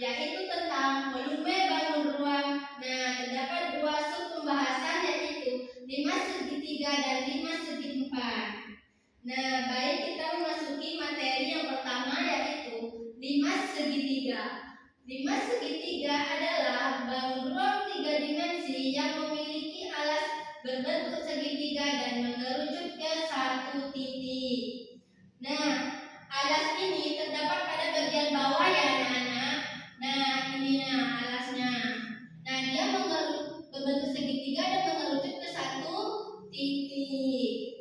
yaitu tentang volume bangun ruang. Nah, terdapat dua sub pembahasan, yaitu 5 segi 3 dan 5 segi 4. Nah, baik, kita memasuki materi yang pertama, yaitu 5 segi 3. 5 segi 3 adalah bangun ruang 3 dimensi yang memiliki alas berbentuk segitiga dan mengerucut ke satu titik. Nah, alas ini terdapat pada bagian bawah ya anak-anak. Nah, ini alasnya. Nah, dia berbentuk segitiga dan mengerucut ke satu titik.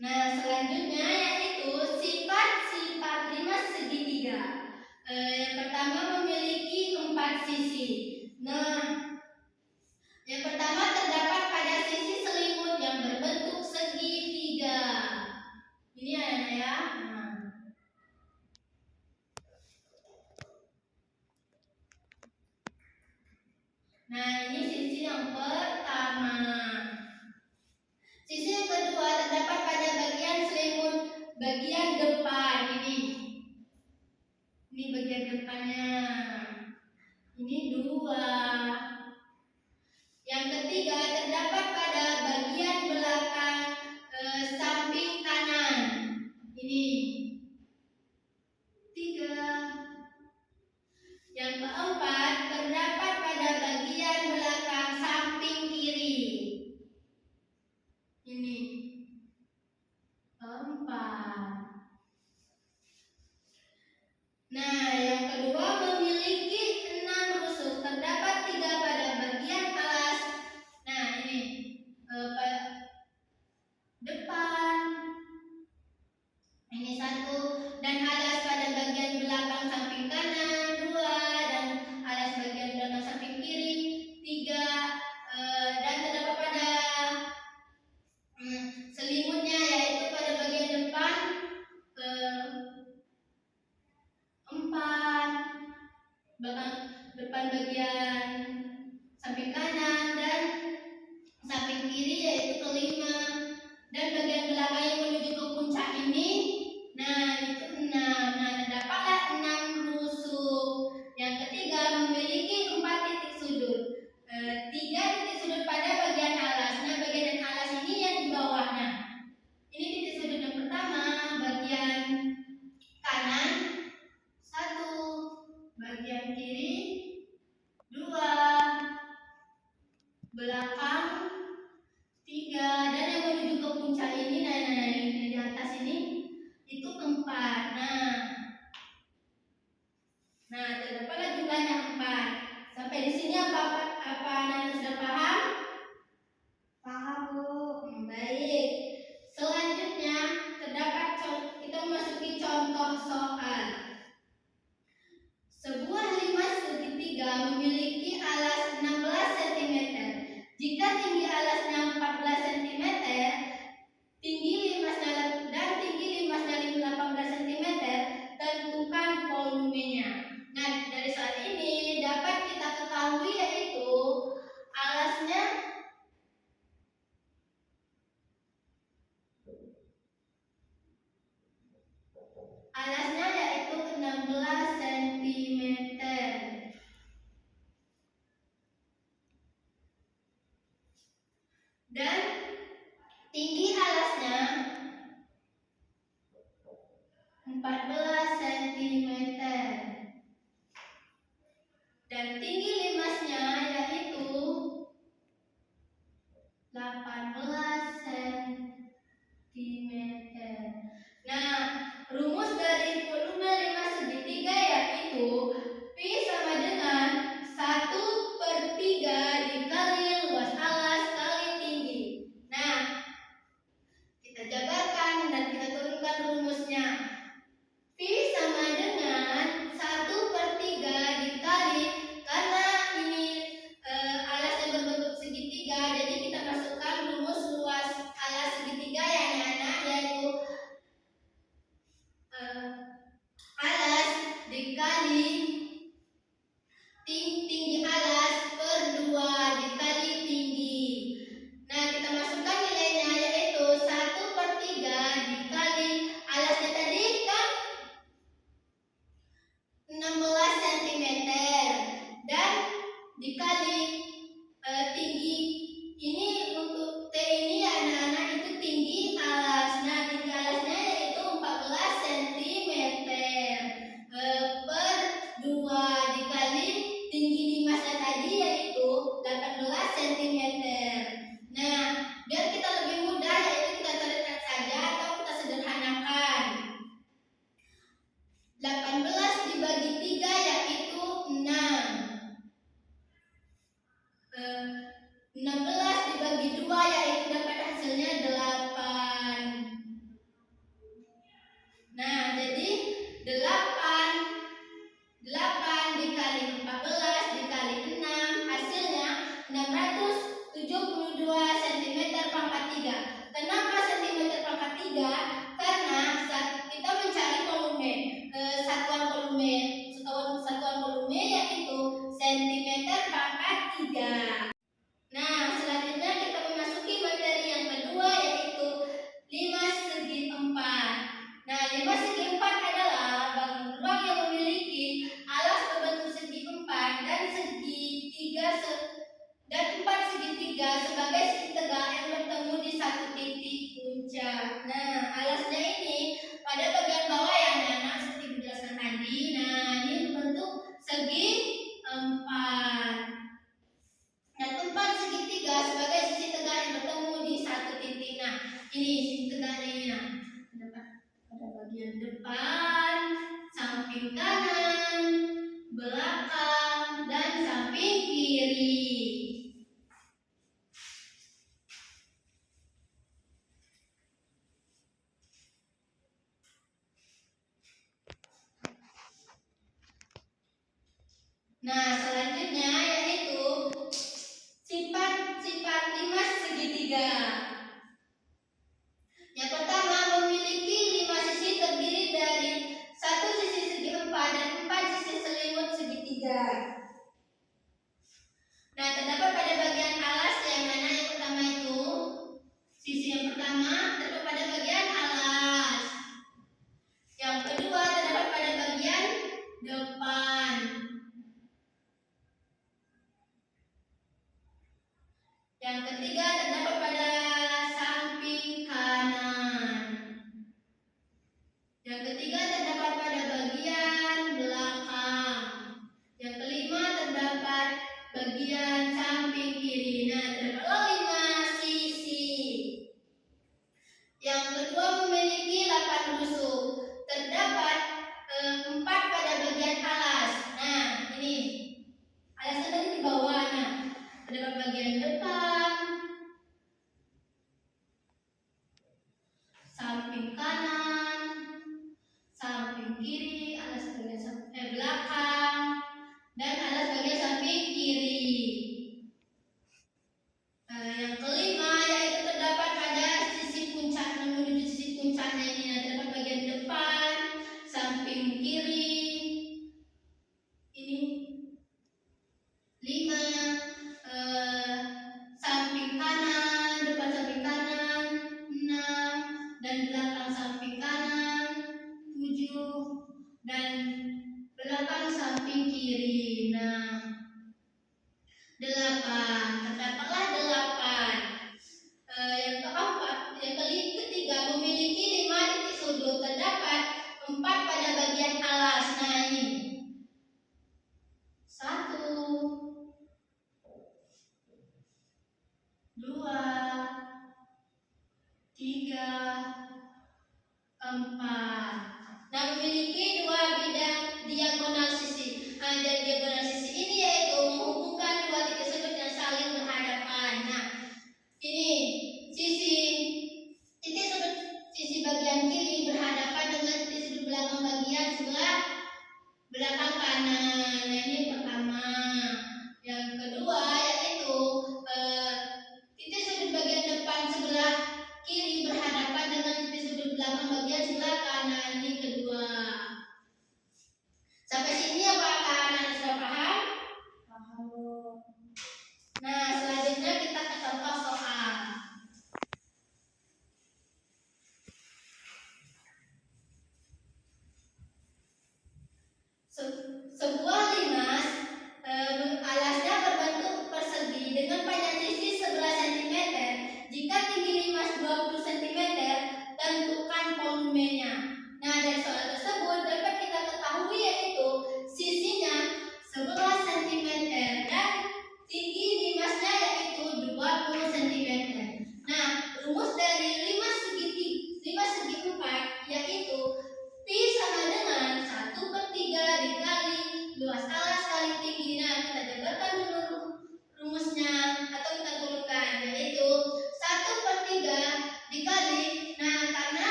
Nah, selanjutnya yaitu sifat-sifat 5 segitiga. Yang pertama memiliki 4 sisi. Nah, yang pertama terdapat pada sisi selimut yang berbentuk segitiga. Ini anak-anak ya. Nah, ini sisi yang pertama. Sisi yang kedua terdapat pada bagian selimut bagian depan ini. Ini bagian depannya. Ini 2. Yang ketiga terdapat pada bagian belakang samping kanan. Ini 3. Yang keempat terdapat pada bagian belakang samping kiri. Ini 4. Nah, yang kedua memiliki 6 rusuk. Terdapat 3 pada bagian alas. Nah, ini depan. Ini 1, dan alas pada bagian belakang samping kanan 2, dan alas bagian belakang samping kiri 3, dan terdapat pada selimutnya yaitu pada bagian depan 4, belakang depan bagian samping kanan dan samping kiri yaitu 5, dan bagian belakang yang menuju ke puncak ini, nah itu 6. Nah, terdapatlah 6 rusuk. Yang ketiga memiliki 4 titik sudut. 3 titik sudut pada bagian alas. Nah, bagian alas ini yang di bawahnya. Ini titik sudut yang pertama bagian kanan 1, bagian kiri 2, belakang 3, dan yang menuju ke puncak ini, nah ini di atas ini itu 4. Nah, terdapatlah jumlahnya 4. Sampai di sini apa anak sudah paham? Paham, Bu. Baik. Selanjutnya terdapat kita memasuki contoh soal. Sebuah 5 segitiga memiliki alas 16 cm. Jika tinggi alasnya 14 cm, tinggi limasnya dan tinggi limasnya 18 cm, tentukan volumenya. Nah, dari soal ini dapat kita ketahui yaitu alasnya yaitu 16 cm. Dan tinggi alasnya 14 cm. Dan tinggi limasnya yaitu 18 cm. Nah, rumus dari volume 5 segitiga yaitu Pi sama dengan 1/3 dikali luas alas kali tinggi. Nah, kita jabarkan dan kita turunkan rumusnya. Pi sama dengan 1/3 dikali, karena ini alasnya berbentuk segitiga, jadi kita masukkan rumus luas alas segitiga ya anak-anak, yaitu alas dikali 8 dikali 14 dikali 6 hasilnya 672 cm pangkat 3. Kenapa cm pangkat 3? Karena saat kita mencari volume, satuan volume yaitu cm pangkat 3. Nah, selanjutnya kita memasuki materi yang kedua yaitu 5 segi 4. Nah, 5 segi 4 adalah bangun ruang yang memiliki alas berbentuk segi 4 dan 4 segitiga sebagai segi tegak yang bertemu di satu titik puncak. Nah, alasnya ini pada bagian bawah ya anak-anak seperti dijelaskan tadi. Nah, ini berbentuk segi 4. Dan 4 segitiga sebagai sisi tegak yang bertemu di satu titik. Nah, ini sisi tegaknya ini. Nah, pada bagian depan, samping kanan, belakang, dan samping kiri. Nah, selanjutnya yaitu sifat 5 segitiga. Yang pertama, memiliki 5 sisi terdiri dari 1 sisi segi 4 dan 4 sisi selimut segitiga. Nah, terdapat pada bagian alas yang mana yang pertama itu sisi yang pertama terdapat pada bagian alas. Yang kedua terdapat pada bagian depan. Yang ketiga terdapat pada samping kanan. Yang ketiga terdapat pada bagian belakang. Yang kelima terdapat bagian samping kiri. Nah, terdapat 5 sisi. Yang kedua memiliki 8 rusuk. Terdapat 4 pada bagian alas. Nah, ini alasnya tadi di bawah. Nah, terdapat bagian depan, samping kanan, samping kiri, alas bagian belakang, dan alas bagian samping kiri. Yang kelima yaitu terdapat pada sisi puncak menuju sisi puncaknya ini. Nah, terdapat bagian depan, samping kiri. Ini 5. Samping kanan, depan samping kanan 6, dan belakang samping kanan 7, dan belakang samping kiri. Nah, 8. Terdapatlah 8. Yang keempat, yang ketiga memiliki 5 titik sudut. Terdapat 4 pada bagian alas. Nah, ini 1, 2, 3, 4. Nah, memiliki 2 bidang diagonal sisi. Nah, dan diagonal sisi ini yaitu menghubungkan 2 titik sudut yang saling berhadapan. Nah, ini titik sudut sisi bagian kiri berhadapan dengan titik sudut belakang bagian sebelah belakang kanan. Nah, ini pertama. Yang kedua yaitu titik sudut bagian depan sebelah kiri berhadapan dengan titik sudut belakang bagian sebelah kanan.